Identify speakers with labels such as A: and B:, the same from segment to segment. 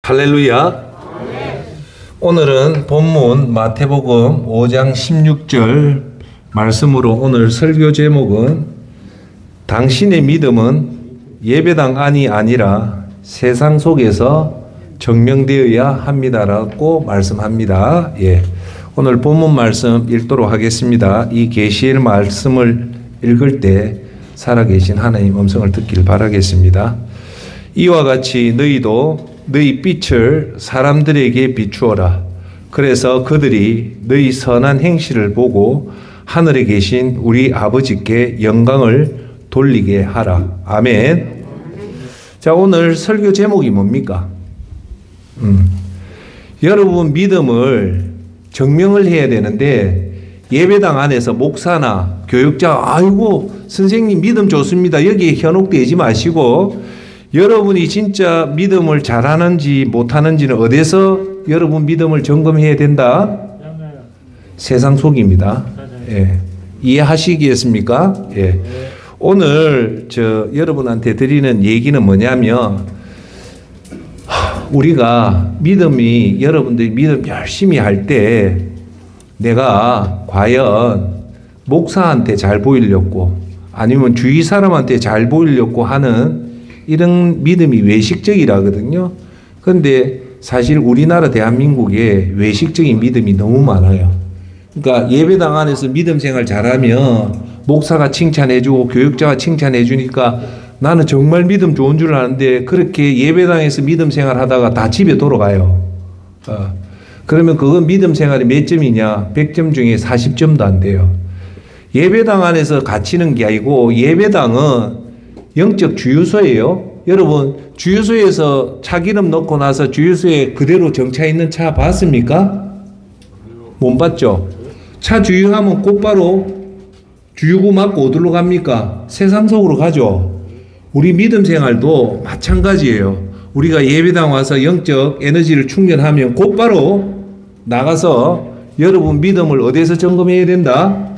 A: 할렐루야. 오늘은 본문 마태복음 5장 16절 말씀으로 오늘 설교 제목은 당신의 믿음은 예배당 안이 아니라 세상 속에서 증명되어야 합니다라고 말씀합니다. 오늘 본문 말씀 읽도록 하겠습니다. 이 계시의 말씀을 읽을 때 살아계신 하나님 음성을 듣길 바라겠습니다. 이와 같이 너희도 너희 빛을 사람들에게 비추어라. 그래서 그들이 너희 선한 행실을 보고 하늘에 계신 우리 아버지께 영광을 돌리게 하라. 아멘. 자, 오늘 설교 제목이 뭡니까? 여러분 믿음을 증명을 해야 되는데 예배당 안에서 목사나 교육자 아이고 선생님 믿음 좋습니다. 여기에 현혹되지 마시고 여러분이 진짜 믿음을 잘하는지 못하는지는 어디서 여러분 믿음을 점검해야 된다? 세상 속입니다. 이해하시겠습니까? 오늘 여러분한테 드리는 얘기는 뭐냐면 우리가 믿음이 여러분들이 믿음 열심히 할 때 내가 과연 목사한테 잘 보이려고 아니면 주위 사람한테 잘 보이려고 하는 이런 믿음이 외식적이라거든요. 그런데 사실 우리나라 대한민국에 외식적인 믿음이 너무 많아요. 그러니까 예배당 안에서 믿음 생활 잘하면 목사가 칭찬해주고 교육자가 칭찬해주니까 나는 정말 믿음 좋은 줄 아는데 그렇게 예배당에서 믿음 생활 하다가 다 집에 돌아가요. 그러면 그건 믿음 생활이 몇 점이냐? 100점 중에 40점도 안 돼요. 예배당 안에서 갇히는 게 아니고 예배당은 영적 주유소예요. 여러분 주유소에서 차기름 넣고 나서 주유소에 그대로 정차 있는 차 봤습니까? 못 봤죠? 차 주유하면 곧바로 주유구 맞고 어디로 갑니까? 세상 속으로 가죠. 우리 믿음 생활도 마찬가지예요. 우리가 예배당 와서 영적 에너지를 충전하면 곧바로 나가서 여러분 믿음을 어디에서 점검해야 된다?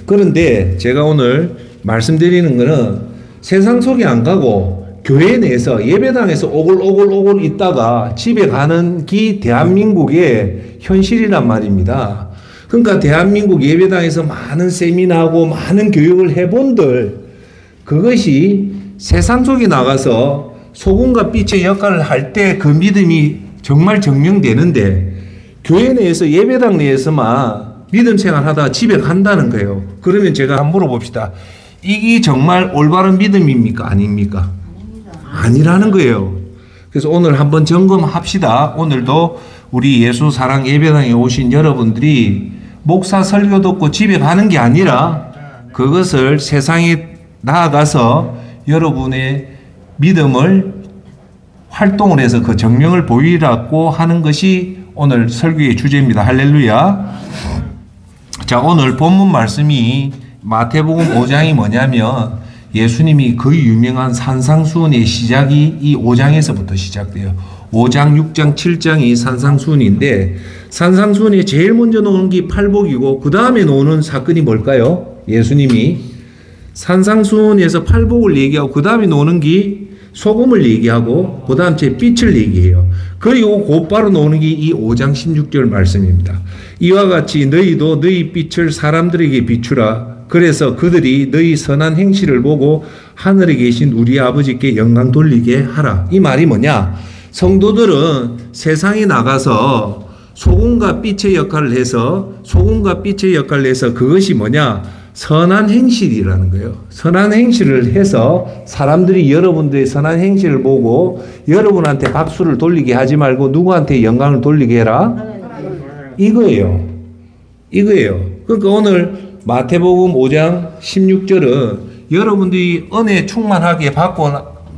A: 그런데 제가 오늘 말씀드리는 것은 세상 속에 안 가고 교회 내에서 예배당에서 오글오글 있다가 집에 가는 게 대한민국의 현실이란 말입니다. 그러니까 대한민국 예배당에서 많은 세미나하고 많은 교육을 해본들 그것이 세상 속에 나가서 소금과 빛의 역할을 할 때 그 믿음이 정말 증명되는데 교회 내에서 예배당 내에서만 믿음 생활 하다가 집에 간다는 거예요. 그러면 제가 한번 물어봅시다. 이게 정말 올바른 믿음입니까? 아닙니까? 아니라는 거예요. 그래서 오늘 한번 점검합시다. 오늘도 우리 예수 사랑 예배당에 오신 여러분들이 목사 설교 듣고 집에 가는 게 아니라 그것을 세상에 나아가서 여러분의 믿음을 활동을 해서 그 증명을 보이라고 하는 것이 오늘 설교의 주제입니다. 할렐루야. 자, 오늘 본문 말씀이 마태복음 5장이 뭐냐면 예수님이 거의 유명한 산상수훈의 시작이 이 5장에서부터 시작돼요. 5장, 6장, 7장이 산상수훈인데 산상수훈에 제일 먼저 나오는 게 팔복이고 그 다음에 나오는 사건이 뭘까요? 예수님이 산상수훈에서 팔복을 얘기하고 그 다음에 나오는 게 소금을 얘기하고 그 다음 제 빛을 얘기해요. 그리고 곧바로 나오는 게 이 5장 16절 말씀입니다. 이와 같이 너희도 너희 빛을 사람들에게 비추라. 그래서 그들이 너희 선한 행실을 보고 하늘에 계신 우리 아버지께 영광 돌리게 하라. 이 말이 뭐냐? 성도들은 세상에 나가서 소금과 빛의 역할을 해서 그것이 뭐냐? 선한 행실이라는 거예요. 선한 행실을 해서 사람들이 여러분들의 선한 행실을 보고 여러분한테 박수를 돌리게 하지 말고 누구한테 영광을 돌리게 해라? 이거예요. 그러니까 오늘 마태복음 5장 16절은 여러분들이 은혜 충만하게 받고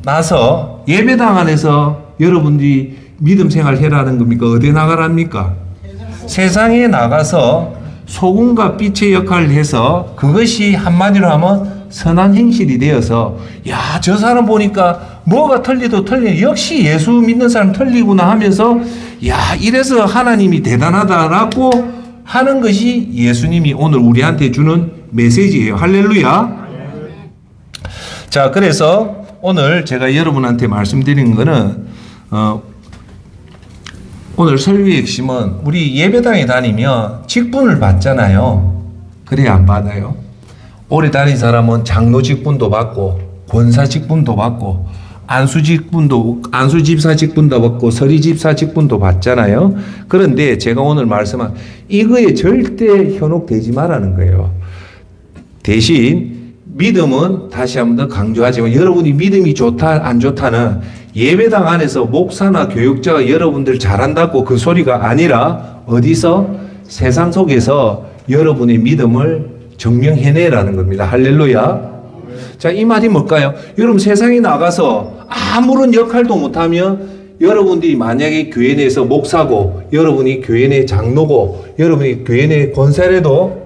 A: 나서 예배당 안에서 여러분들이 믿음 생활 해라는 겁니까? 어디 나가랍니까? 세상에 나가서 소금과 빛의 역할을 해서 그것이 한마디로 하면 선한 행실이 되어서 야, 저 사람 보니까 뭐가 틀리도 틀리네. 역시 예수 믿는 사람 틀리구나 하면서 야, 이래서 하나님이 대단하다라고 하는 것이 예수님이 오늘 우리한테 주는 메시지예요. 할렐루야. 자, 그래서 오늘 제가 여러분한테 말씀드린 거는 오늘 설교의 핵심은 우리 예배당에 다니면 직분을 받잖아요. 그래야 안 받아요? 오래 다닌 사람은 장로 직분도 받고 권사 직분도 받고 안수집사 직분도 받고 서리집사 직분도 받잖아요. 그런데 제가 오늘 말씀한 이거에 절대 현혹되지 말라는 거예요. 대신 믿음은 다시 한 번 더 강조하지만 여러분이 믿음이 좋다 안 좋다는 예배당 안에서 목사나 교육자가 여러분들 잘한다고 그 소리가 아니라 어디서? 세상 속에서 여러분의 믿음을 증명해내라는 겁니다. 할렐루야. 자, 이 말이 뭘까요? 여러분 세상에 나가서 아무런 역할도 못하면 여러분들이 만약에 교회 내에서 목사고 여러분이 교회 내 장로고 여러분이 교회 내 권사라도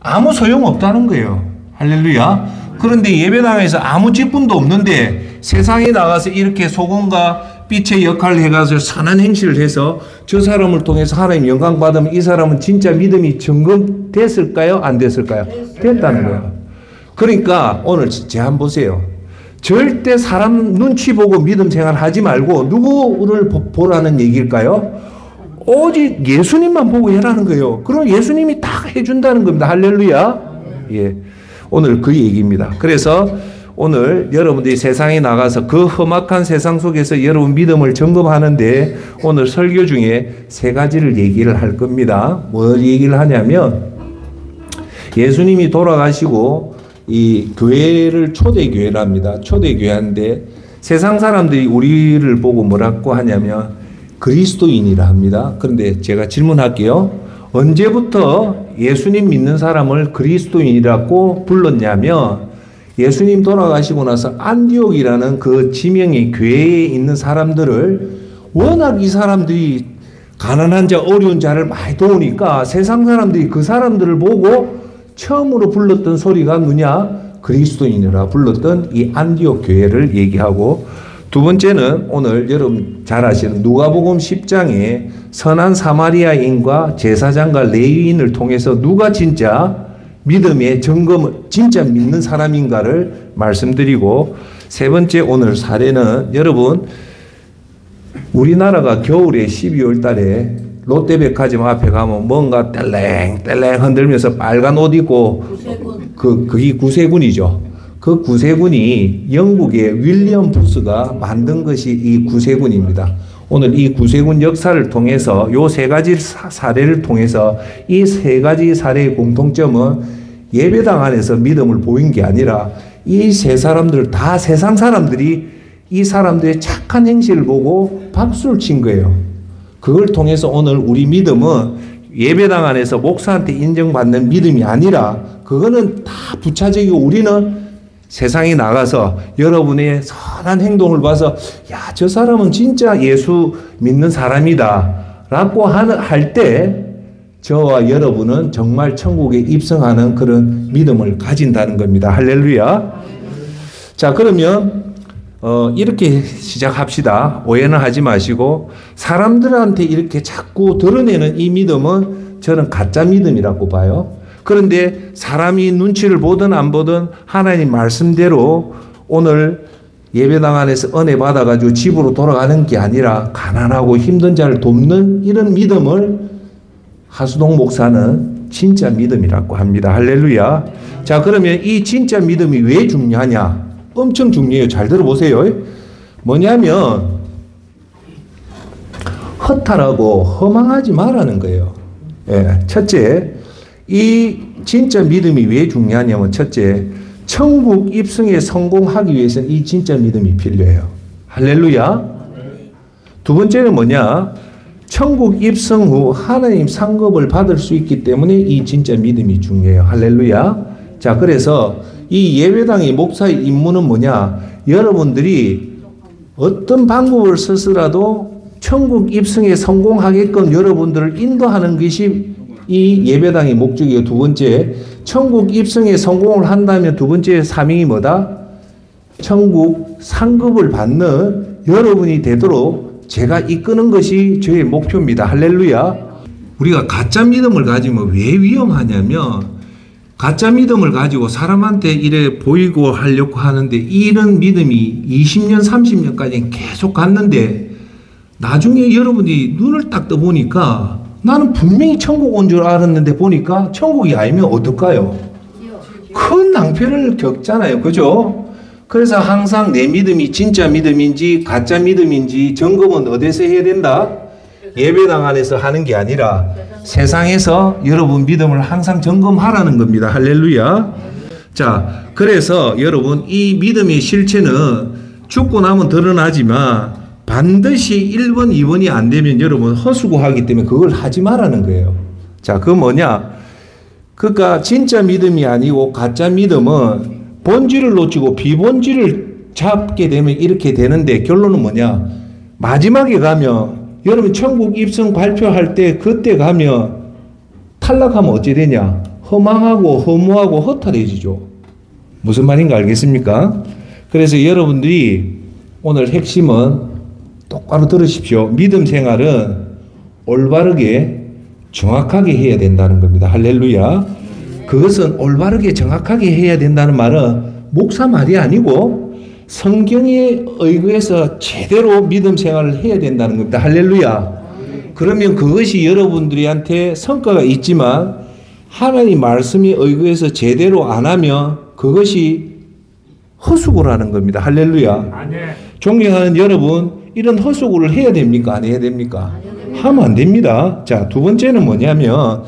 A: 아무 소용없다는 거예요. 할렐루야. 그런데 예배당에서 아무 직분도 없는데 세상에 나가서 이렇게 소금과 빛의 역할을 해가지고 선한 행실을 해서 저 사람을 통해서 하나님 영광 받으면 이 사람은 진짜 믿음이 증거됐을까요? 안 됐을까요? 됐다는 거예요. 그러니까 오늘 제안 보세요. 절대 사람 눈치 보고 믿음 생활 하지 말고 누구를 보라는 얘기일까요? 오직 예수님만 보고 해라는 거예요. 그럼 예수님이 다 해준다는 겁니다. 할렐루야. 예. 오늘 그 얘기입니다. 그래서 오늘 여러분들이 세상에 나가서 그 험악한 세상 속에서 여러분 믿음을 점검하는데 오늘 설교 중에 세 가지를 얘기를 할 겁니다. 뭘 얘기를 하냐면 예수님이 돌아가시고 이 교회를 초대교회랍니다. 초대교회인데 세상 사람들이 우리를 보고 뭐라고 하냐면 그리스도인이라 합니다. 그런데 제가 질문할게요. 언제부터 예수님 믿는 사람을 그리스도인이라고 불렀냐면 예수님 돌아가시고 나서 안디옥이라는 그 지명의 교회에 있는 사람들을 워낙 이 사람들이 가난한 자 어려운 자를 많이 도우니까 세상 사람들이 그 사람들을 보고 처음으로 불렀던 소리가 누냐? 그리스도인이라 불렀던 이 안디옥 교회를 얘기하고 두 번째는 오늘 여러분 잘 아시는 누가복음 10장에 선한 사마리아인과 제사장과 레위인을 통해서 누가 진짜 믿음의 점검을 진짜 믿는 사람인가를 말씀드리고 세 번째 오늘 사례는 여러분 우리나라가 겨울에 12월 달에 롯데백화점 앞에 가면 뭔가 뗄랭뗄랭 흔들면서 빨간 옷 입고 그게 구세군이죠. 그 구세군이 영국의 윌리엄 부스가 만든 것이 이 구세군입니다. 오늘 이 구세군 역사를 통해서 요 세 가지 사례를 통해서 이 세 가지 사례의 공통점은 예배당 안에서 믿음을 보인 게 아니라 이 세 사람들 다 세상 사람들이 이 사람들의 착한 행실을 보고 박수를 친 거예요. 그걸 통해서 오늘 우리 믿음은 예배당 안에서 목사한테 인정받는 믿음이 아니라 그거는 다 부차적이고 우리는 세상에 나가서 여러분의 선한 행동을 봐서 야, 저 사람은 진짜 예수 믿는 사람이다 라고 할 때 저와 여러분은 정말 천국에 입성하는 그런 믿음을 가진다는 겁니다. 할렐루야. 자, 그러면 이렇게 시작합시다. 오해는 하지 마시고 사람들한테 이렇게 자꾸 드러내는 이 믿음은 저는 가짜 믿음이라고 봐요. 그런데 사람이 눈치를 보든 안 보든 하나님 말씀대로 오늘 예배당 안에서 은혜 받아가지고 집으로 돌아가는 게 아니라 가난하고 힘든 자를 돕는 이런 믿음을 하수동 목사는 진짜 믿음이라고 합니다. 할렐루야. 자, 그러면 이 진짜 믿음이 왜 중요하냐? 엄청 중요해요. 잘 들어보세요. 뭐냐면 허탈하고 허망하지 말라는 거예요. 예, 첫째, 이 진짜 믿음이 왜 중요하냐면 첫째, 천국 입성에 성공하기 위해서는 이 진짜 믿음이 필요해요. 할렐루야. 두 번째는 뭐냐? 천국 입성 후 하나님 상급을 받을 수 있기 때문에 이 진짜 믿음이 중요해요. 할렐루야. 자, 그래서 이 예배당의 목사의 임무는 뭐냐? 여러분들이 어떤 방법을 써서라도 천국 입성에 성공하게끔 여러분들을 인도하는 것이 이 예배당의 목적이에요. 두 번째, 천국 입성에 성공을 한다면 두 번째 사명이 뭐다? 천국 상급을 받는 여러분이 되도록 제가 이끄는 것이 저의 목표입니다. 할렐루야. 우리가 가짜 믿음을 가지면 왜 위험하냐면 가짜 믿음을 가지고 사람한테 이래 보이고 하려고 하는데 이런 믿음이 20년, 30년까지 계속 갔는데 나중에 여러분이 눈을 딱 떠보니까 나는 분명히 천국 온 줄 알았는데 보니까 천국이 아니면 어떨까요? 큰 낭패를 겪잖아요. 그죠? 그래서 항상 내 믿음이 진짜 믿음인지 가짜 믿음인지 점검은 어디서 해야 된다? 예배당 안에서 하는 게 아니라 세상에서 여러분 믿음을 항상 점검하라는 겁니다. 할렐루야. 자, 그래서 여러분 이 믿음의 실체는 죽고 나면 드러나지만 반드시 1번, 2번이 안 되면 여러분 허수고하기 때문에 그걸 하지 말라는 거예요. 자, 그건 뭐냐? 그러니까 진짜 믿음이 아니고 가짜 믿음은 본질을 놓치고 비본질을 잡게 되면 이렇게 되는데 결론은 뭐냐? 마지막에 가면 여러분 천국 입성 발표할 때 그때 가면 탈락하면 어찌 되냐? 허망하고 허무하고 허탈해지죠. 무슨 말인가 알겠습니까? 그래서 여러분들이 오늘 핵심은 똑바로 들으십시오. 믿음 생활은 올바르게 정확하게 해야 된다는 겁니다. 할렐루야. 그것은 올바르게 정확하게 해야 된다는 말은 목사 말이 아니고 성경에 의거해서 제대로 믿음 생활을 해야 된다는 겁니다. 할렐루야. 그러면 그것이 여러분들한테 성과가 있지만 하나님 말씀이 의거해서 제대로 안 하면 그것이 헛수고라는 겁니다. 할렐루야. 존경하는 여러분, 이런 헛수고를 해야 됩니까? 안 해야 됩니까? 하면 안 됩니다. 자, 두 번째는 뭐냐면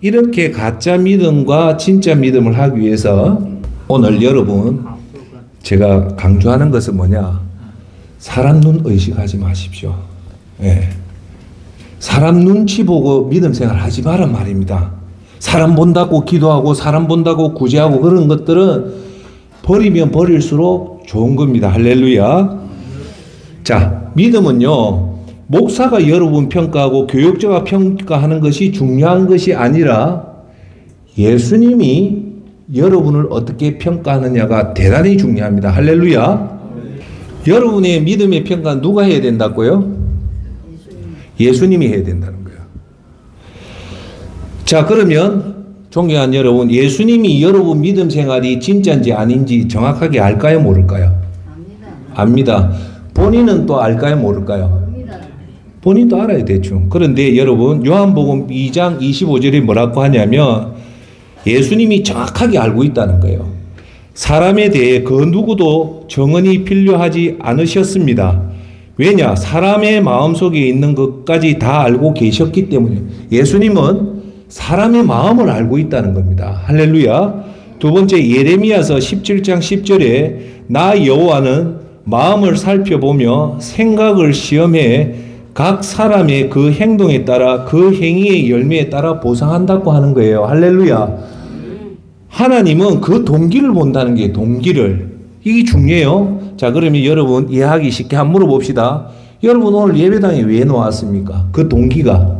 A: 이렇게 가짜 믿음과 진짜 믿음을 하기 위해서 오늘 여러분 제가 강조하는 것은 뭐냐? 사람 눈 의식하지 마십시오. 예. 사람 눈치 보고 믿음 생활 하지 마란 말입니다. 사람 본다고 기도하고 사람 본다고 구제하고 그런 것들은 버리면 버릴수록 좋은 겁니다. 할렐루야. 자, 믿음은요, 목사가 여러분 평가하고 교육자가 평가하는 것이 중요한 것이 아니라 예수님이 여러분을 어떻게 평가하느냐가 대단히 중요합니다. 할렐루야. 여러분의 믿음의 평가는 누가 해야 된다고요? 예수님이 해야 된다는 거예요. 자, 그러면 존경하는 여러분, 예수님이 여러분 믿음 생활이 진짜인지 아닌지 정확하게 알까요? 모를까요? 압니다. 본인은 또 알까요? 모를까요? 본인도 알아야 대충. 그런데 여러분 요한복음 2장 25절에 뭐라고 하냐면 예수님이 정확하게 알고 있다는 거예요. 사람에 대해 그 누구도 정언이 필요하지 않으셨습니다. 왜냐? 사람의 마음속에 있는 것까지 다 알고 계셨기 때문에. 예수님은 사람의 마음을 알고 있다는 겁니다. 할렐루야. 두 번째, 예레미야서 17장 10절에 나 여호와는 마음을 살펴보며 생각을 시험해 각 사람의 그 행동에 따라 그 행위의 열매에 따라 보상한다고 하는 거예요. 할렐루야. 하나님은 그 동기를 본다는 게 동기를. 이게 중요해요. 자, 그러면 여러분 이해하기 쉽게 한번 물어봅시다. 여러분 오늘 예배당에 왜 나왔습니까? 그 동기가.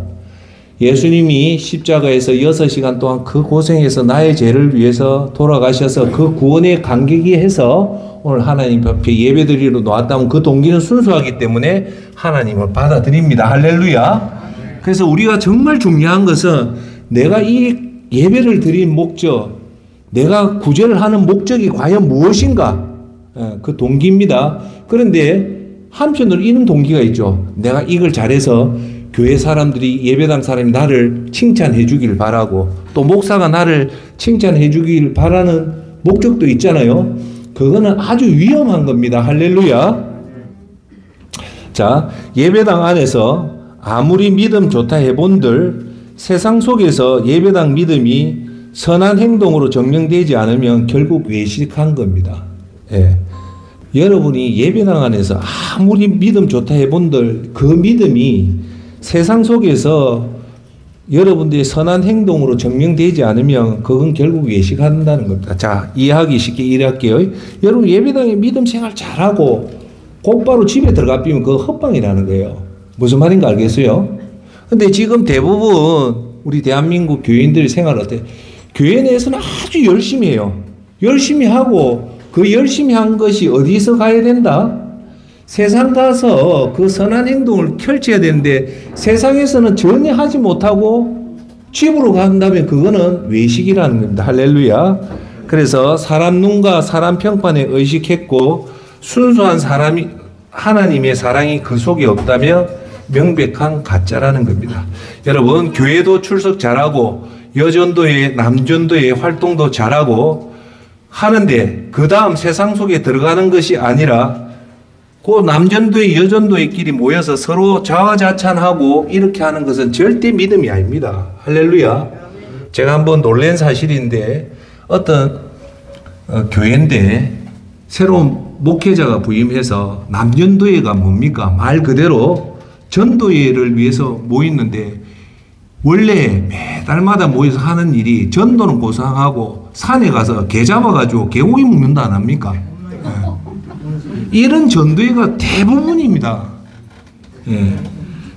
A: 예수님이 십자가에서 6시간 동안 그 고생해서 나의 죄를 위해서 돌아가셔서 그 구원에 감격이 해서 오늘 하나님 앞에 예배드리러 나왔다면 그 동기는 순수하기 때문에 하나님을 받아들입니다. 할렐루야. 그래서 우리가 정말 중요한 것은 내가 이 예배를 드린 목적, 내가 구제를 하는 목적이 과연 무엇인가? 그 동기입니다. 그런데 한편으로 이런 동기가 있죠. 내가 이걸 잘해서 교회 사람들이, 예배당 사람이 나를 칭찬해 주길 바라고 또 목사가 나를 칭찬해 주길 바라는 목적도 있잖아요. 그거는 아주 위험한 겁니다. 할렐루야. 자, 예배당 안에서 아무리 믿음 좋다 해본들 세상 속에서 예배당 믿음이 선한 행동으로 증명되지 않으면 결국 외식한 겁니다. 예. 여러분이 예배당 안에서 아무리 믿음 좋다 해본들 그 믿음이 세상 속에서 여러분들의 선한 행동으로 증명되지 않으면 그건 결국 외식한다는 겁니다. 자, 이해하기 쉽게 이해할게요. 여러분 예배당에 믿음 생활 잘하고 곧바로 집에 들어가 비면 그거 헛방이라는 거예요. 무슨 말인가 알겠어요? 근데 지금 대부분 우리 대한민국 교인들의 생활 어때요? 교회 내에서는 아주 열심히 해요. 열심히 하고 그 열심히 한 것이 어디서 가야 된다? 세상 가서 그 선한 행동을 펼쳐야 되는데 세상에서는 전혀 하지 못하고 집으로 간다면 그거는 외식이라는 겁니다. 할렐루야. 그래서 사람 눈과 사람 평판에 의식했고 순수한 사람이 하나님의 사랑이 그 속에 없다면 명백한 가짜라는 겁니다. 여러분, 교회도 출석 잘하고 여전도회, 남전도회 활동도 잘하고 하는데 그 다음 세상 속에 들어가는 것이 아니라 그 남전도회, 여전도회끼리 모여서 서로 자화자찬하고 이렇게 하는 것은 절대 믿음이 아닙니다. 할렐루야. 제가 한번 놀란 사실인데 어떤 교회인데 새로운 목회자가 부임해서 남전도회가 뭡니까? 말 그대로 전도회를 위해서 모였는데 원래 매달마다 모여서 하는 일이 전도는 고상하고 산에 가서 개 잡아가지고 개고기 먹는다 안 합니까? 이런 전도회가 대부분입니다. 예.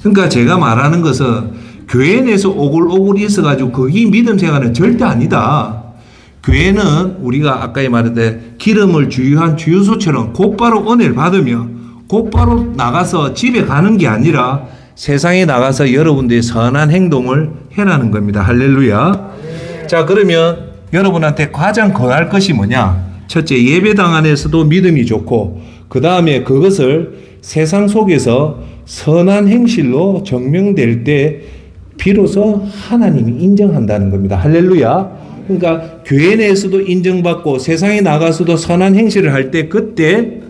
A: 그러니까 제가 말하는 것은 교회 내에서 오글오글이 있어가지고 그게 믿음 생활은 절대 아니다. 교회는 우리가 아까 말했듯이 기름을 주유한 주유소처럼 곧바로 은혜를 받으며 곧바로 나가서 집에 가는 게 아니라 세상에 나가서 여러분들의 선한 행동을 해라는 겁니다. 할렐루야. 자, 그러면 여러분한테 가장 권할 것이 뭐냐? 첫째, 예배당 안에서도 믿음이 좋고 그 다음에 그것을 세상 속에서 선한 행실로 증명될 때 비로소 하나님이 인정한다는 겁니다. 할렐루야. 그러니까 교회 내에서도 인정받고 세상에 나가서도 선한 행실을 할 때 그때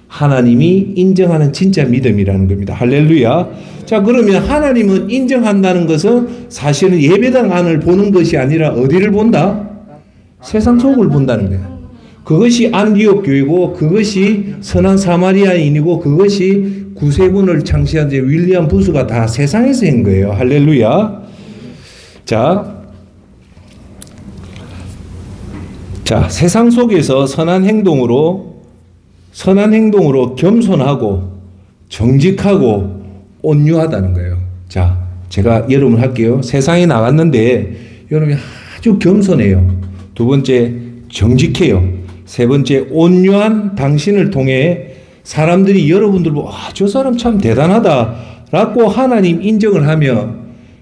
A: 하나님이 인정하는 진짜 믿음이라는 겁니다. 할렐루야. 자, 그러면 하나님은 인정한다는 것은 사실은 예배당 안을 보는 것이 아니라 어디를 본다? 세상 속을 본다는 거예요. 그것이 안디옥 교회고 그것이 선한 사마리아인이고 그것이 구세군을 창시한 윌리엄 부스가 다 세상에서 한 거예요. 할렐루야. 자, 세상 속에서 선한 행동으로 겸손하고 정직하고 온유하다는 거예요. 자, 제가 여러분 할게요. 세상에 나갔는데 여러분이 아주 겸손해요. 두 번째, 정직해요. 세 번째, 온유한 당신을 통해 사람들이 여러분들 보고 저 사람 참 대단하다라고 하나님 인정을 하며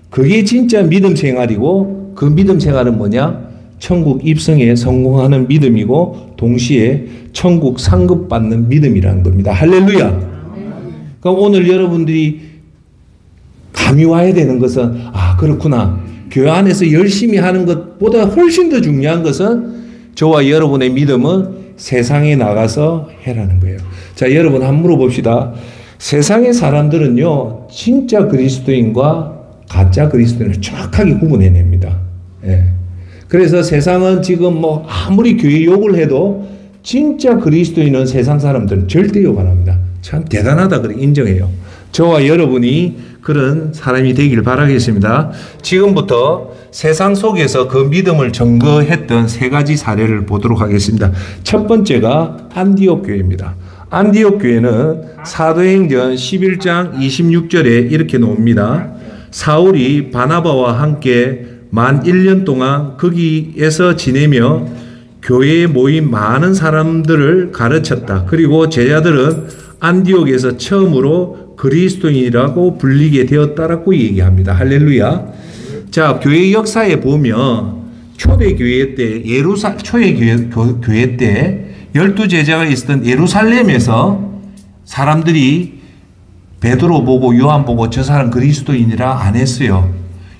A: 그게 진짜 믿음 생활이고 그 믿음 생활은 뭐냐? 천국 입성에 성공하는 믿음이고 동시에 천국 상급받는 믿음이라는 겁니다. 할렐루야. 그럼 오늘 여러분들이 감이 와야 되는 것은 그렇구나. 교회 안에서 열심히 하는 것보다 훨씬 더 중요한 것은 저와 여러분의 믿음은 세상에 나가서 해라는 거예요. 자, 여러분 한번 물어봅시다. 세상의 사람들은요, 진짜 그리스도인과 가짜 그리스도인을 정확하게 구분해냅니다. 예. 그래서 세상은 지금 아무리 교회 욕을 해도 진짜 그리스도인은 세상 사람들은 절대 욕 안 합니다. 참 대단하다 그래 인정해요. 저와 여러분이 그런 사람이 되길 바라겠습니다. 지금부터 세상 속에서 그 믿음을 증거했던 세 가지 사례를 보도록 하겠습니다. 첫 번째가 안디옥 교회입니다. 안디옥 교회는 사도행전 11장 26절에 이렇게 나옵니다. 사울이 바나바와 함께 만 1년 동안 거기에서 지내며 교회에 모인 많은 사람들을 가르쳤다. 그리고 제자들은 안디옥에서 처음으로 그리스도인이라고 불리게 되었다라고 얘기합니다. 할렐루야. 자, 교회 역사에 보면 초대교회 때 초대교회 때 12제자가 있었던 예루살렘에서 사람들이 베드로 보고 요한 보고 저 사람 그리스도인이라 안 했어요.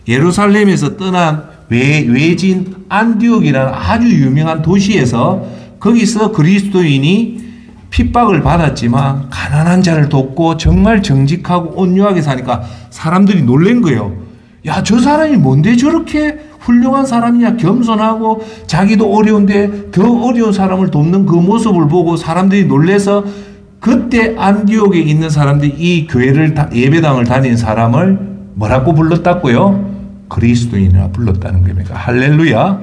A: 예루살렘에서 떠난 외진 안디옥이라는 아주 유명한 도시에서 거기서 그리스도인이 핍박을 받았지만 가난한 자를 돕고 정말 정직하고 온유하게 사니까 사람들이 놀란 거예요. 야, 저 사람이 뭔데 저렇게 훌륭한 사람이냐? 겸손하고 자기도 어려운데 더 어려운 사람을 돕는 그 모습을 보고 사람들이 놀래서 그때 안디옥에 있는 사람들이 이 교회를 예배당을 다닌 사람을 뭐라고 불렀다고요? 그리스도인이라 불렀다는 겁니다. 할렐루야.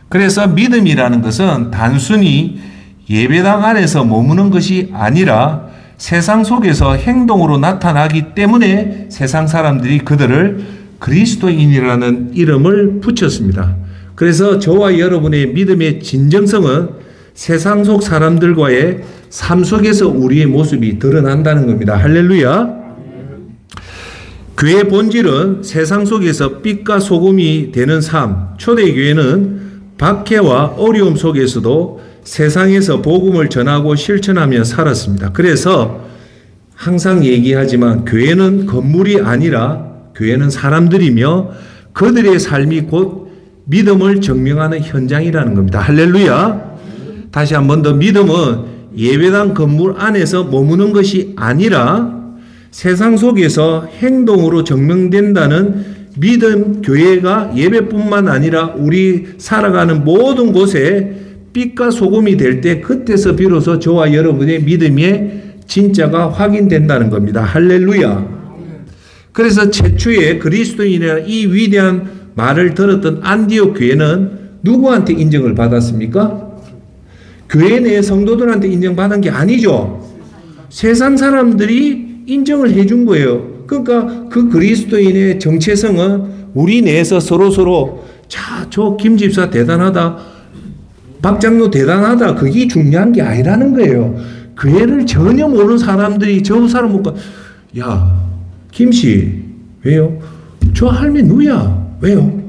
A: 그래서 믿음이라는 것은 단순히 예배당 안에서 머무는 것이 아니라 세상 속에서 행동으로 나타나기 때문에 세상 사람들이 그들을 그리스도인이라는 이름을 붙였습니다. 그래서 저와 여러분의 믿음의 진정성은 세상 속 사람들과의 삶 속에서 우리의 모습이 드러난다는 겁니다. 할렐루야. 교회의 본질은 세상 속에서 빛과 소금이 되는 삶. 초대교회는 박해와 어려움 속에서도 세상에서 복음을 전하고 실천하며 살았습니다. 그래서 항상 얘기하지만 교회는 건물이 아니라 교회는 사람들이며 그들의 삶이 곧 믿음을 증명하는 현장이라는 겁니다. 할렐루야. 다시 한 번 더, 믿음은 예배당 건물 안에서 머무는 것이 아니라 세상 속에서 행동으로 증명된다는 믿음. 교회가 예배뿐만 아니라 우리 살아가는 모든 곳에 빛과 소금이 될 때 그때서 비로소 저와 여러분의 믿음의 진짜가 확인된다는 겁니다. 할렐루야. 그래서 최초의 그리스도인이라는 이 위대한 말을 들었던 안디옥 교회는 누구한테 인정을 받았습니까? 교회 내 성도들한테 인정받은 게 아니죠. 세상 사람들이 인정을 해준 거예요. 그러니까 그 그리스도인의 정체성은 우리 내에서 서로서로 자, 저 김 집사 대단하다, 박 장로 대단하다, 그게 중요한 게 아니라는 거예요. 교회를 전혀 모르는 사람들이 저 사람 보고 야, 김씨 왜요? 저 할매 누구야? 왜요?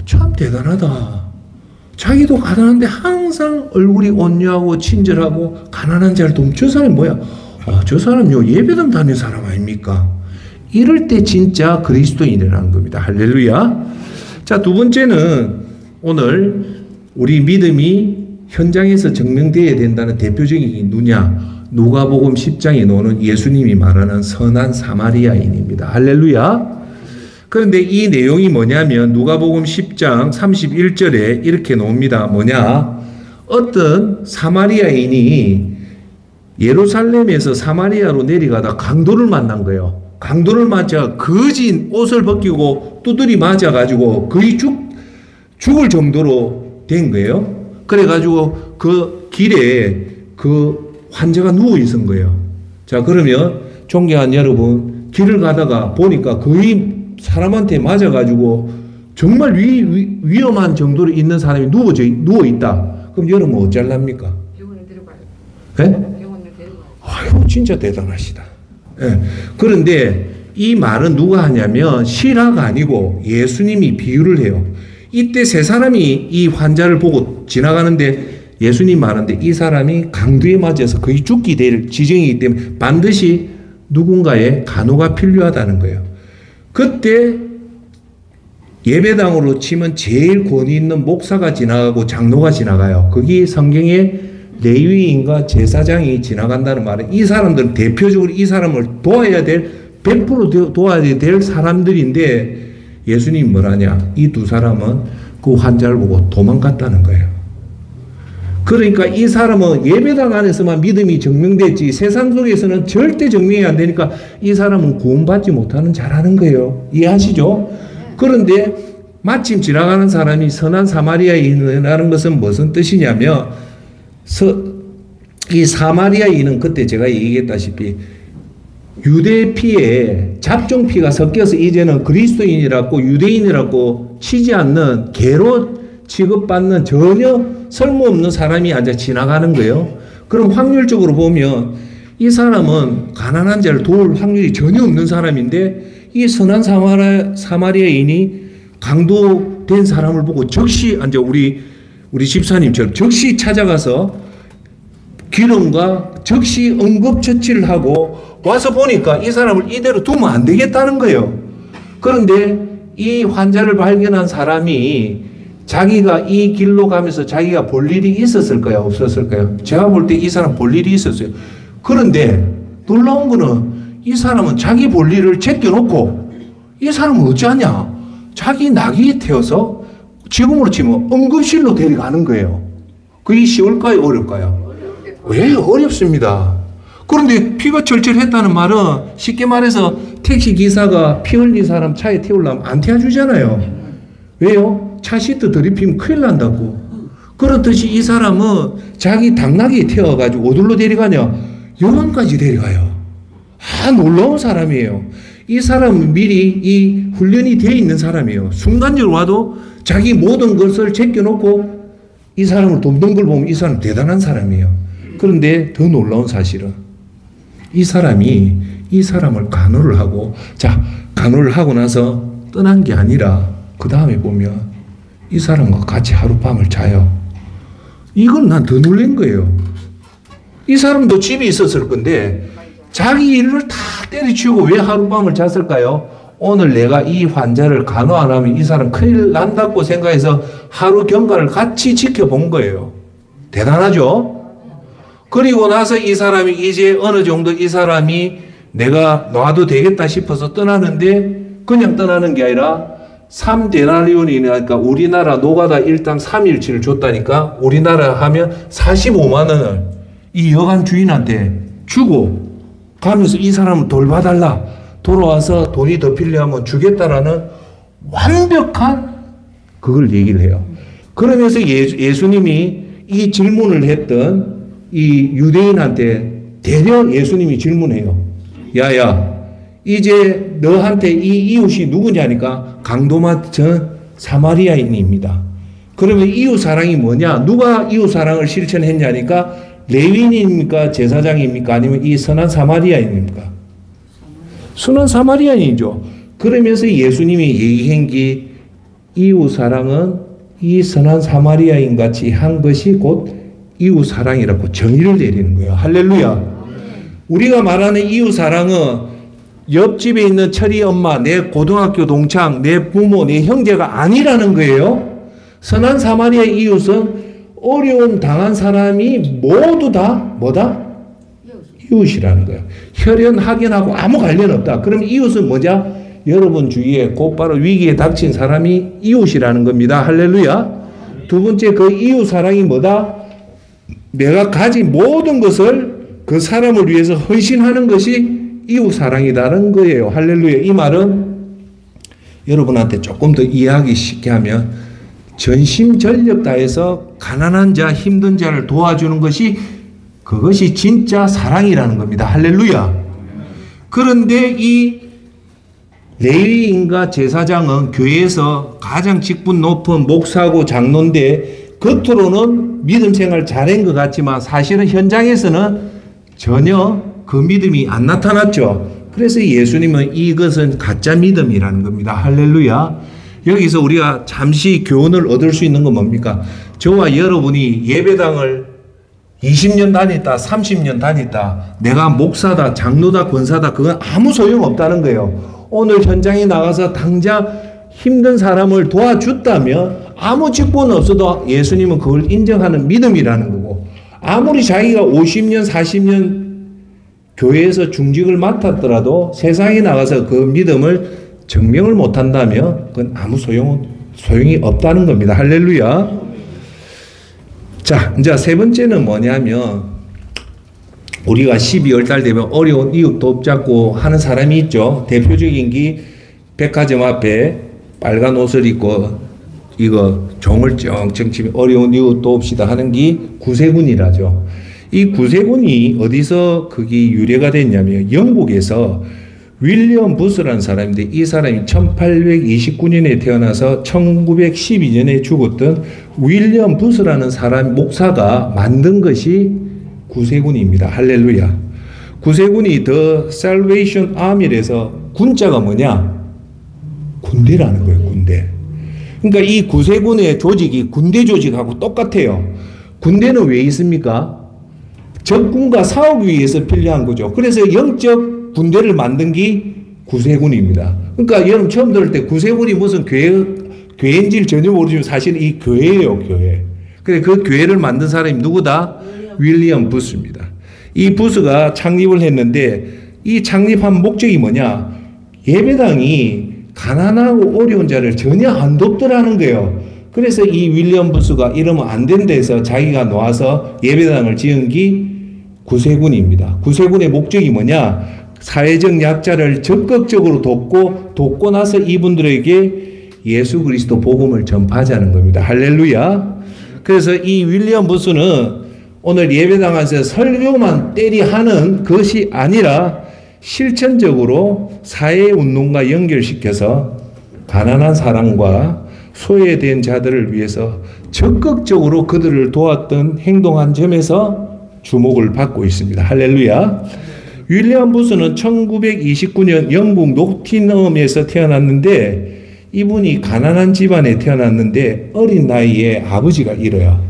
A: 참 대단하다. 자기도 가난한데 항상 얼굴이 온유하고 친절하고 가난한 자를 돕는 저 사람이 뭐야? 저 사람요 예배당 다니는 사람 아닙니까? 이럴 때 진짜 그리스도인이라는 겁니다. 할렐루야. 자, 두 번째는 오늘 우리 믿음이 현장에서 증명되어야 된다는 대표적인 게 누구냐? 누가복음 10장에 나오는 예수님이 말하는 선한 사마리아인입니다. 할렐루야. 그런데 이 내용이 뭐냐면 누가복음 10장 31절에 이렇게 나옵니다. 뭐냐? 어떤 사마리아인이 예루살렘에서 사마리아로 내려가다 강도를 만난 거예요. 강도를 맞아 거진 옷을 벗기고 두드리 맞아가지고 거의 죽을 정도로 된 거예요. 그래가지고 그 길에 그 환자가 누워 있은 거예요. 자, 그러면 존경하는 여러분, 길을 가다가 보니까 거의 사람한테 맞아가지고 정말 위험한 정도로 있는 사람이 누워 있다. 그럼 여러분 어쩔랍니까?
B: 병원에 데려가요.
A: 네? 아유, 진짜 대단하시다. 네. 그런데 이 말은 누가 하냐면 실화가 아니고 예수님이 비유를 해요. 이때 세 사람이 이 환자를 보고 지나가는데 예수님 말하는데 이 사람이 강도에 맞아서 거의 죽게 될 지경이기 때문에 반드시 누군가의 간호가 필요하다는 거예요. 그때 예배당으로 치면 제일 권위 있는 목사가 지나가고 장로가 지나가요. 거기 성경에 레위인과 제사장이 지나간다는 말은 이 사람들은 대표적으로 이 사람을 도와야 될 100% 도와야 될 사람들인데 예수님이 뭐라냐? 이 두 사람은 그 환자를 보고 도망갔다는 거예요. 그러니까 이 사람은 예배당 안에서만 믿음이 증명됐지 세상 속에서는 절대 증명이 안 되니까 이 사람은 구원받지 못하는 자라는 거예요. 이해하시죠? 그런데 마침 지나가는 사람이 선한 사마리아인이라는 것은 무슨 뜻이냐면 이 사마리아인은 그때 제가 얘기했다시피 유대 피에 잡종 피가 섞여서 이제는 그리스도인이라고 유대인이라고 치지 않는 개로 취급받는 전혀 쓸모없는 사람이 앉아 지나가는 거예요. 그럼 확률적으로 보면 이 사람은 가난한 자를 도울 확률이 전혀 없는 사람인데 이 선한 사마리아인이 강도된 사람을 보고 즉시 앉아 우리 집사님처럼 즉시 찾아가서 기름과 즉시 응급처치를 하고 와서 보니까 이 사람을 이대로 두면 안 되겠다는 거예요. 그런데 이 환자를 발견한 사람이 자기가 이 길로 가면서 자기가 볼 일이 있었을까요? 없었을까요? 제가 볼 때 이 사람 볼 일이 있었어요. 그런데 놀라운 거는 이 사람은 자기 볼 일을 제껴놓고 이 사람은 어찌하냐? 자기 낙이 태워서 지금으로 치면 응급실로 데려가는 거예요. 그게 쉬울까요? 어려울까요? 왜? 어렵습니다. 그런데 피가 철철했다는 말은 쉽게 말해서 택시 기사가 피 흘린 사람 차에 태우려면 안 태워주잖아요. 왜요? 차 시트 들이피면 큰일 난다고. 그렇듯이 이 사람은 자기 당나귀에 태워가지고 어디로 데려가냐? 영암까지 데려가요. 놀라운 사람이에요. 이 사람은 미리 이 훈련이 되어 있는 사람이에요. 순간적으로 와도 자기 모든 것을 제껴놓고 이 사람을 돕는 걸 보면 이 사람 대단한 사람이에요. 그런데 더 놀라운 사실은 이 사람이 이 사람을 간호를 하고, 자, 간호를 하고 나서 떠난 게 아니라 그 다음에 보면 이 사람과 같이 하룻밤을 자요. 이건 난 더 놀란 거예요. 이 사람도 집에 있었을 건데 자기 일을 다 때려치우고 왜 하룻밤을 잤을까요? 오늘 내가 이 환자를 간호 안 하면 이 사람 큰일 난다고 생각해서 하루 경과를 같이 지켜본 거예요. 대단하죠? 그리고 나서 이 사람이 이제 어느 정도 이 사람이 내가 놔도 되겠다 싶어서 떠나는데 그냥 떠나는 게 아니라 3데나리온이니까 우리나라 노가다 일당 3일치를 줬다니까 우리나라 하면 45만 원을 이 여관 주인한테 주고 가면서 이 사람을 돌봐달라. 돌아와서 돈이 더 필요하면 주겠다라는 완벽한 그걸 얘기를 해요. 그러면서 예수님이 이 질문을 했던 이 유대인한테 대려 예수님이 질문해요. 야야, 이제 너한테 이 이웃이 누구냐니까 강도마 전 사마리아인입니다. 그러면 이웃 사랑이 뭐냐? 누가 이웃 사랑을 실천했냐니까 레위인입니까? 제사장입니까? 아니면 이 선한 사마리아인입니까? 선한 사마리아인이죠. 그러면서 예수님이 얘기한 게 이웃 사랑은 이 선한 사마리아인 같이 한 것이 곧 이웃 사랑이라고 정의를 내리는 거예요. 할렐루야. 우리가 말하는 이웃 사랑은 옆집에 있는 철이 엄마, 내 고등학교 동창, 내 부모, 내 형제가 아니라는 거예요. 선한 사마리아 이웃은 어려움 당한 사람이 모두 다 뭐다? 이웃이라는 거예요. 혈연, 학연하고 아무 관련 없다. 그럼 이웃은 뭐냐? 여러분 주위에 곧바로 위기에 닥친 사람이 이웃이라는 겁니다. 할렐루야. 두 번째 그 이웃 사랑이 뭐다? 내가 가진 모든 것을 그 사람을 위해서 헌신하는 것이 이웃 사랑이라는 거예요. 할렐루야. 이 말은 여러분한테 조금 더 이해하기 쉽게 하면 전심전력 다해서 가난한 자, 힘든 자를 도와주는 것이 그것이 진짜 사랑이라는 겁니다. 할렐루야. 그런데 이 레위인과 제사장은 교회에서 가장 직분 높은 목사고 장로인데 겉으로는 믿음 생활 잘한 것 같지만 사실은 현장에서는 전혀 그 믿음이 안 나타났죠. 그래서 예수님은 이것은 가짜 믿음이라는 겁니다. 할렐루야. 여기서 우리가 잠시 교훈을 얻을 수 있는 건 뭡니까? 저와 여러분이 예배당을 20년 다녔다, 30년 다녔다, 내가 목사다, 장로다, 권사다, 그건 아무 소용없다는 거예요. 오늘 현장에 나가서 당장 힘든 사람을 도와줬다면 아무 직분 없어도 예수님은 그걸 인정하는 믿음이라는 거고, 아무리 자기가 50년, 40년 교회에서 중직을 맡았더라도 세상에 나가서 그 믿음을 증명을 못한다면 그건 아무 소용이 없다는 겁니다. 할렐루야. 자, 이제 세 번째는 뭐냐면 우리가 12월 달 되면 어려운 이웃 돕자고 하는 사람이 있죠. 대표적인 게 백화점 앞에 빨간 옷을 입고 이거 종을 쩡쩡 치면 어려운 이웃 돕시다 하는 게 구세군이라죠. 이 구세군이 어디서 그게 유래가 됐냐면 영국에서 윌리엄 부스라는 사람인데 이 사람이 1829년에 태어나서 1912년에 죽었던 윌리엄 부스라는 사람 목사가 만든 것이 구세군입니다. 할렐루야. 구세군이 The Salvation Army에서 군자가 뭐냐? 군대라는 거예요. 군대. 그러니까 이 구세군의 조직이 군대 조직하고 똑같아요. 군대는 왜 있습니까? 적군과 싸우기 위해서 필요한 거죠. 그래서 영적 군대를 만든 게 구세군입니다. 그러니까 여러분 처음 들을 때 구세군이 무슨 교회인지를 전혀 모르지만 사실 이 교회예요, 교회. 그래 그 교회를 만든 사람이 누구다? 윌리엄 부스입니다. 이 부스가 창립을 했는데 이 창립한 목적이 뭐냐? 예배당이 가난하고 어려운 자를 전혀 안 돕더라는 거예요. 그래서 이 윌리엄 부스가 이러면 안 된다 해서 자기가 놓아서 예배당을 지은 게 구세군입니다. 구세군의 목적이 뭐냐? 사회적 약자를 적극적으로 돕고 나서 이분들에게 예수 그리스도 복음을 전파하자는 겁니다. 할렐루야. 그래서 이 윌리엄 부스는 오늘 예배당에서 설교만 하는 것이 아니라 실천적으로 사회운동과 연결시켜서 가난한 사람과 소외된 자들을 위해서 적극적으로 그들을 도왔던 행동한 점에서 주목을 받고 있습니다. 할렐루야. 윌리엄 부스는 1929년 영국 노팅엄에서 태어났는데 이분이 가난한 집안에 태어났는데 어린 나이에 아버지가 잃어요.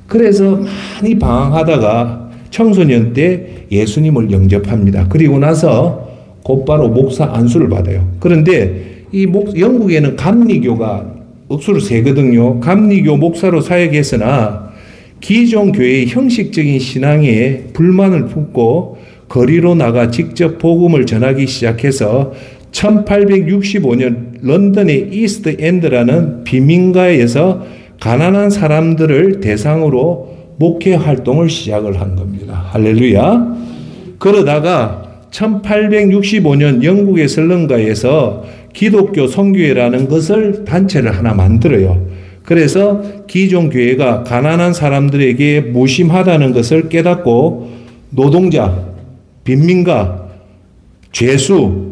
A: 그래서 많이 방황하다가 청소년 때 예수님을 영접합니다. 그리고 나서 곧바로 목사 안수를 받아요. 그런데 이 영국에는 감리교가 억수로 세거든요. 감리교 목사로 사역했으나 기존 교회의 형식적인 신앙에 불만을 품고 거리로 나가 직접 복음을 전하기 시작해서 1865년 런던의 이스트 엔드라는 빈민가에서 가난한 사람들을 대상으로 목회 활동을 시작을 한 겁니다. 할렐루야. 그러다가 1865년 영국의 슬럼가에서 기독교 선교회라는 것을 단체를 하나 만들어요. 그래서 기존 교회가 가난한 사람들에게 무심하다는 것을 깨닫고 노동자, 빈민가, 죄수,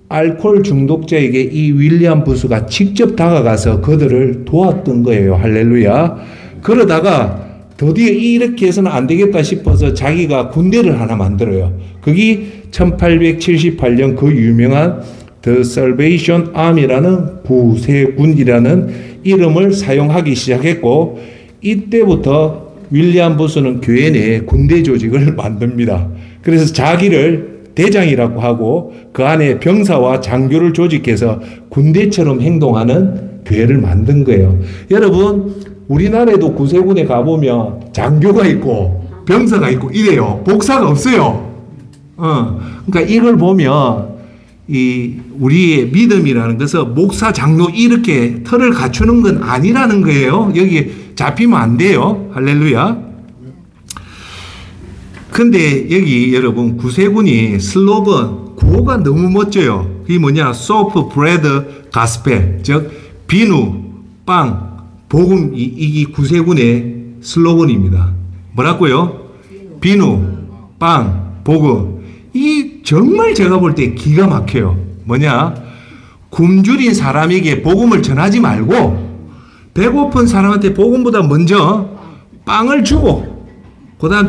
A: 알코올 중독자에게 이 윌리엄 부스가 직접 다가가서 그들을 도왔던 거예요. 할렐루야. 그러다가 드디어 이렇게 해서는 안 되겠다 싶어서 자기가 군대를 하나 만들어요. 그게 1878년 그 유명한 The Salvation Army라는 구세군이라는 이름을 사용하기 시작했고, 이때부터 윌리엄 부스는 교회 내에 군대 조직을 만듭니다. 그래서 자기를 대장이라고 하고 그 안에 병사와 장교를 조직해서 군대처럼 행동하는 교회를 만든 거예요. 여러분, 우리나라에도 구세군에 가보면 장교가 있고 병사가 있고 이래요. 복사가 없어요. 그러니까 이걸 보면 우리의 믿음이라는 것은 목사, 장로 이렇게 틀을 갖추는 건 아니라는 거예요. 여기 잡히면 안 돼요. 할렐루야. 근데 여기 여러분 구세군이 슬로건 구호가 너무 멋져요. 그게 뭐냐? 소프, 브레드, 가스펠. 즉 비누, 빵, 복음. 이게 구세군의 슬로건입니다. 뭐라고요? 비누, 빵, 복음. 이 정말 제가 볼 때 기가 막혀요. 뭐냐? 굶주린 사람에게 복음을 전하지 말고 배고픈 사람한테 복음보다 먼저 빵을 주고 그 다음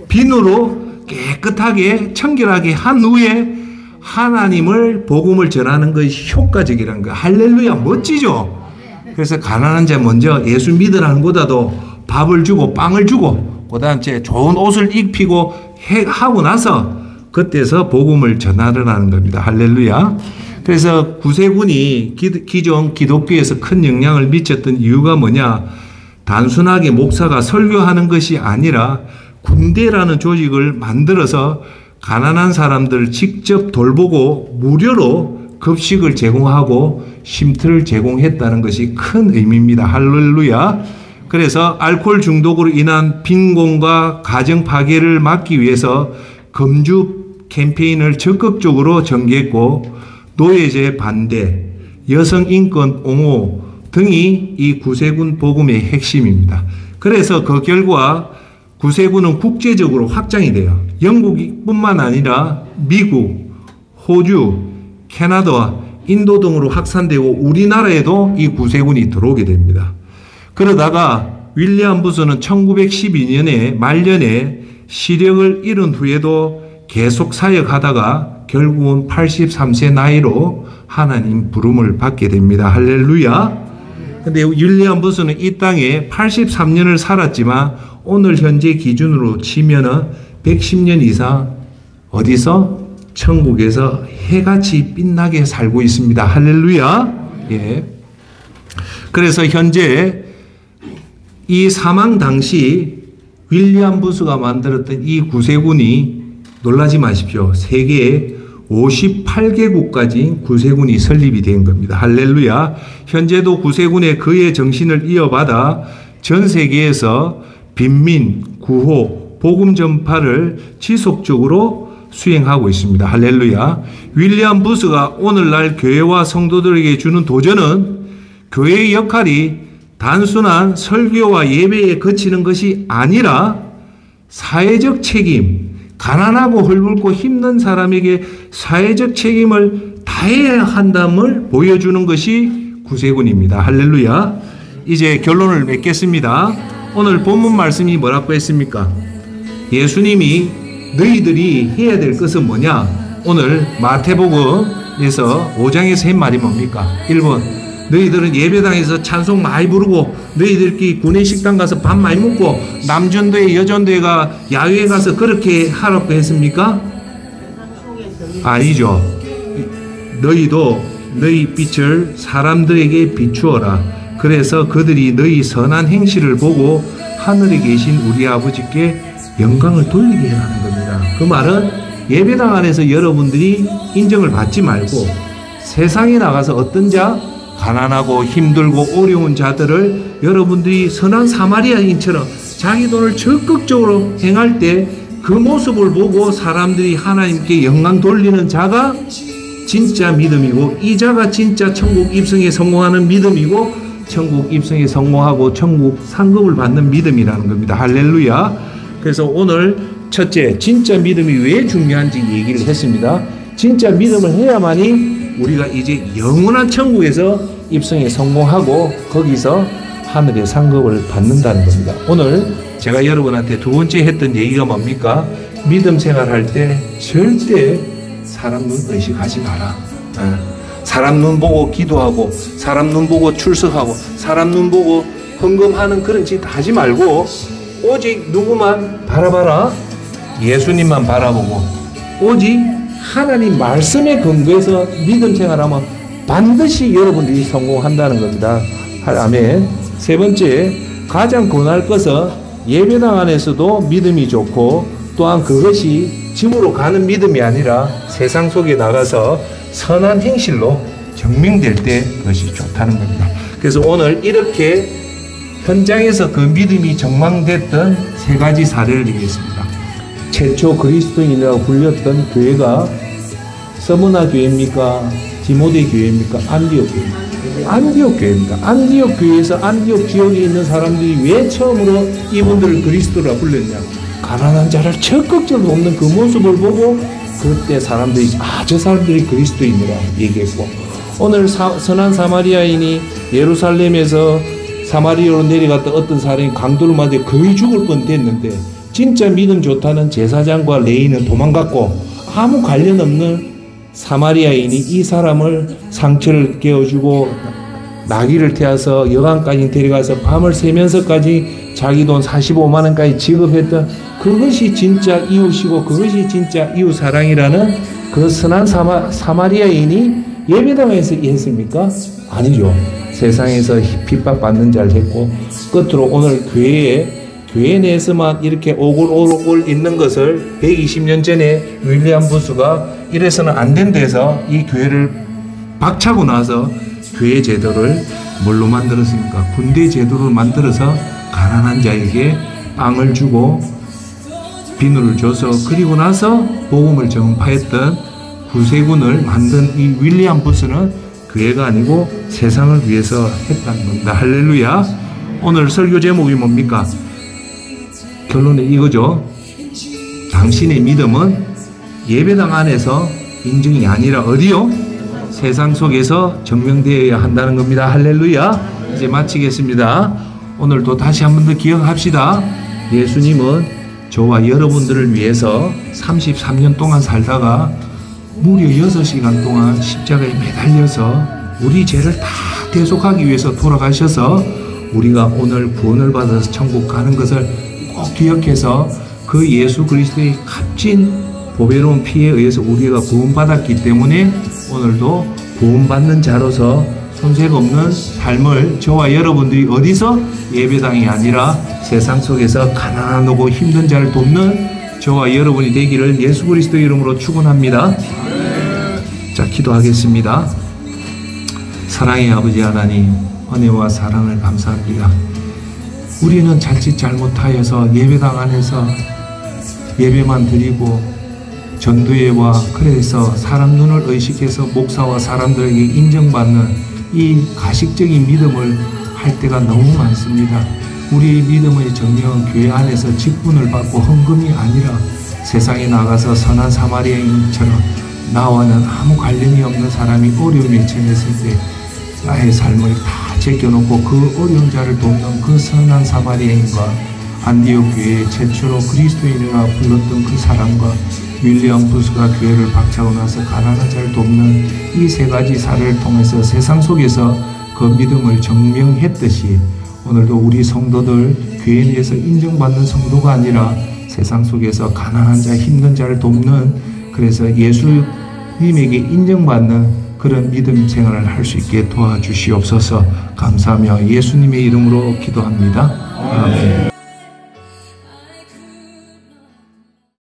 A: 비누로 깨끗하게 청결하게 한 후에 하나님을 복음을 전하는 것이 효과적이라는 거예요. 할렐루야, 멋지죠? 그래서 가난한 자 먼저 예수 믿으라는 것보다도 밥을 주고 빵을 주고 그 다음 좋은 옷을 입히고 하고 나서 그때서 복음을 전하라는 겁니다. 할렐루야. 그래서 구세군이 기존 기독교에서 큰 영향을 미쳤던 이유가 뭐냐? 단순하게 목사가 설교하는 것이 아니라 군대라는 조직을 만들어서 가난한 사람들을 직접 돌보고 무료로 급식을 제공하고 쉼터를 제공했다는 것이 큰 의미입니다. 할렐루야. 그래서 알코올 중독으로 인한 빈곤과 가정 파괴를 막기 위해서 금주 캠페인을 적극적으로 전개했고 노예제 반대, 여성 인권 옹호 등이 이 구세군 복음의 핵심입니다. 그래서 그 결과 구세군은 국제적으로 확장이 돼요. 영국뿐만 아니라 미국, 호주, 캐나다, 인도 등으로 확산되고 우리나라에도 이 구세군이 들어오게 됩니다. 그러다가 윌리엄 부스는 1912년에 말년에 시력을 잃은 후에도 계속 사역하다가 결국은 83세 나이로 하나님 부름을 받게 됩니다. 할렐루야. 근데 윌리엄 부스는 이 땅에 83년을 살았지만 오늘 현재 기준으로 치면은 110년 이상 어디서? 천국에서 해같이 빛나게 살고 있습니다. 할렐루야. 예. 그래서 현재 이 사망 당시 윌리엄 부스가 만들었던 이 구세군이 놀라지 마십시오. 세계에 58개국까지 구세군이 설립이 된 겁니다. 할렐루야. 현재도 구세군의 그의 정신을 이어받아 전 세계에서 빈민, 구호, 복음 전파를 지속적으로 수행하고 있습니다. 할렐루야. 윌리엄 부스가 오늘날 교회와 성도들에게 주는 도전은 교회의 역할이 단순한 설교와 예배에 그치는 것이 아니라 사회적 책임, 가난하고 헐벗고 힘든 사람에게 사회적 책임을 다해야 한다음을 보여주는 것이 구세군입니다. 할렐루야. 이제 결론을 맺겠습니다. 오늘 본문 말씀이 뭐라고 했습니까? 예수님이 너희들이 해야 될 것은 뭐냐? 오늘 마태복음에서 5장에서 한 말이 뭡니까? 1번, 너희들은 예배당에서 찬송 많이 부르고 너희들끼리 구내식당 가서 밥 많이 먹고 남전도회 여전도회가 야외에 가서 그렇게 하라고 했습니까? 아니죠. 너희도 너희 빛을 사람들에게 비추어라. 그래서 그들이 너희 선한 행실을 보고 하늘에 계신 우리 아버지께 영광을 돌리게 하는 겁니다. 그 말은 예배당 안에서 여러분들이 인정을 받지 말고 세상에 나가서 어떤 자, 가난하고 힘들고 어려운 자들을 여러분들이 선한 사마리아인처럼 자기 돈을 적극적으로 행할 때 그 모습을 보고 사람들이 하나님께 영광 돌리는 자가 진짜 믿음이고, 이 자가 진짜 천국 입성에 성공하는 믿음이고, 천국 입성에 성공하고 천국 상급을 받는 믿음이라는 겁니다. 할렐루야. 그래서 오늘 첫째, 진짜 믿음이 왜 중요한지 얘기를 했습니다. 진짜 믿음을 해야만이 우리가 이제 영원한 천국에서 입성에 성공하고 거기서 하늘의 상급을 받는다는 겁니다. 오늘 제가 여러분한테 두 번째 했던 얘기가 뭡니까? 믿음 생활할 때 절대 사람 눈 의식하지 마라. 사람 눈 보고 기도하고 사람 눈 보고 출석하고 사람 눈 보고 헌금하는 그런 짓 하지 말고 오직 누구만 바라봐라? 예수님만 바라보고 오직 하나님 말씀에 근거해서 믿음 생활하면 반드시 여러분들이 성공한다는 겁니다. 아멘. 세 번째, 가장 권할 것은 예배당 안에서도 믿음이 좋고 또한 그것이 집으로 가는 믿음이 아니라 세상 속에 나가서 선한 행실로 증명될 때 그것이 좋다는 겁니다. 그래서 오늘 이렇게 현장에서 그 믿음이 적망됐던 세 가지 사례를 드리겠습니다. 최초 그리스도인이라고 불렸던 교회가 서문화 교회입니까? 디모데 교회입니까? 안디옥 교회입니까? 안디옥 교회입니다. 안디옥 교회에서 안디옥 지역에 있는 사람들이 왜 처음으로 이분들을 그리스도라 불렸냐? 가난한 자를 적극적으로 돕는 그 모습을 보고 그때 사람들이 저 사람들이 그리스도인이라 얘기했고, 오늘 선한 사마리아인이 예루살렘에서 사마리아로 내려갔던 어떤 사람이 강도를 맞아 거의 죽을 뻔했는데 진짜 믿음 좋다는 제사장과 레위인은 도망갔고, 아무 관련 없는 사마리아인이 이 사람을 상처를 깨워주고 나귀를 태워서 여관까지 데려가서 밤을 새면서까지 자기 돈 45만 원까지 지급했던, 그것이 진짜 이웃이고 그것이 진짜 이웃 사랑이라는 그 선한 사마리아인이 예배당에서 했습니까? 아니죠. 세상에서 핍박받는 자를 했고, 끝으로 오늘 교회 내에서만 이렇게 오골오골 있는 것을 120년 전에 윌리엄 부스가 이래서는 안 된다 해서 이 교회를 박차고 나서 교회 제도를 뭘로 만들었습니까? 군대 제도를 만들어서 가난한 자에게 빵을 주고 비누를 줘서, 그리고 나서 복음을 전파했던 구세군을 만든 이 윌리엄 부스는 교회가 아니고 세상을 위해서 했다는 겁니다. 할렐루야. 오늘 설교 제목이 뭡니까? 결론은 이거죠. 당신의 믿음은 예배당 안에서 인증이 아니라 어디요? 세상 속에서 증명되어야 한다는 겁니다. 할렐루야. 이제 마치겠습니다. 오늘도 다시 한 번 더 기억합시다. 예수님은 저와 여러분들을 위해서 33년 동안 살다가 무려 6시간 동안 십자가에 매달려서 우리 죄를 다 대속하기 위해서 돌아가셔서 우리가 오늘 구원을 받아서 천국 가는 것을 꼭 기억해서 그 예수 그리스도의 값진 보배로운 피에 의해서 우리가 구원받았기 때문에 오늘도 구원받는 자로서 손색 없는 삶을 저와 여러분들이 어디서? 예배당이 아니라 세상 속에서 가난하고 힘든 자를 돕는 저와 여러분이 되기를 예수 그리스도 이름으로 축원합니다. 자, 기도하겠습니다. 사랑의 아버지 하나님, 은혜와 사랑을 감사합니다. 우리는 자칫 잘못하여서 예배당 안에서 예배만 드리고 전도회와 그래서 사람 눈을 의식해서 목사와 사람들에게 인정받는 이 가식적인 믿음을 할 때가 너무 많습니다. 우리의 믿음의 정령은 교회 안에서 직분을 받고 헌금이 아니라 세상에 나가서 선한 사마리아인처럼 나와는 아무 관련이 없는 사람이 어려움에 처했을 때 나의 삶을 다 제껴놓고 그 어려운 자를 돕는 그 선한 사마리아인과 안디옥 교회에 최초로 그리스도인이라 불렀던 그 사람과 윌리엄 부스가 교회를 박차고 나서 가난한 자를 돕는 이 세 가지 사례를 통해서 세상 속에서 그 믿음을 증명했듯이 오늘도 우리 성도들 교회 내에서 인정받는 성도가 아니라 세상 속에서 가난한 자, 힘든 자를 돕는, 그래서 예수님에게 인정받는 그런 믿음 생활을 할 수 있게 도와주시옵소서. 감사하며 예수님의 이름으로 기도합니다. 아멘.